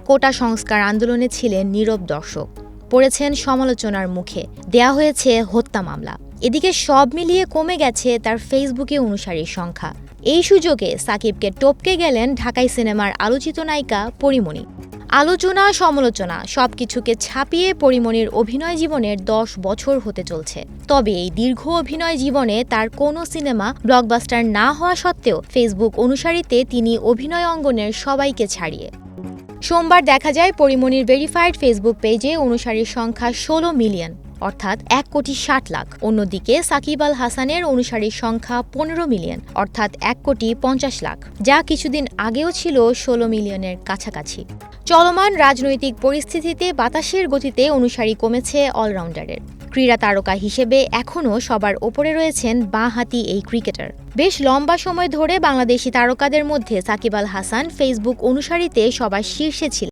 কোটা সংস্কার আন্দোলনে ছিলেন নীরব দর্শক, পড়েছেন সমালোচনার মুখে, দেয়া হয়েছে হত্যা মামলা। এদিকে সব মিলিয়ে কমে গেছে তার ফেসবুকে অনুসারীর সংখ্যা। এই সুযোগে সাকিবকে টপকে গেলেন ঢাকাই সিনেমার আলোচিত নায়িকা পরীমণি। আলোচনা সমালোচনা সবকিছুকে ছাপিয়ে পরীমণির অভিনয় জীবনের 10 বছর হতে চলছে। তবে এই দীর্ঘ অভিনয় জীবনে তার কোনো সিনেমা ব্লকবাস্টার না হওয়া সত্ত্বেও ফেসবুক অনুসারীতে তিনি অভিনয় অঙ্গনের সবাইকে ছাড়িয়ে। সোমবার দেখা যায় পরীমণির ভেরিফাইড ফেসবুক পেজে অনুসারীর সংখ্যা 16 মিলিয়ন, অর্থাৎ 1,60,00,000। অন্যদিকে সাকিব আল হাসানের অনুসারীর সংখ্যা 15 মিলিয়ন, অর্থাৎ 1,50,00,000, যা কিছুদিন আগেও ছিল 16 মিলিয়নের কাছাকাছি। চলমান রাজনৈতিক পরিস্থিতিতে বাতাসের গতিতে অনুসারী কমেছে অলরাউন্ডারের। ক্রীড়া তারকা হিসেবে এখনও সবার ওপরে রয়েছেন বাঁহাতি এই ক্রিকেটার। বেশ লম্বা সময় ধরে বাংলাদেশি তারকাদের মধ্যে সাকিব আল হাসান ফেসবুক অনুসারীতে সবার শীর্ষে ছিলেন।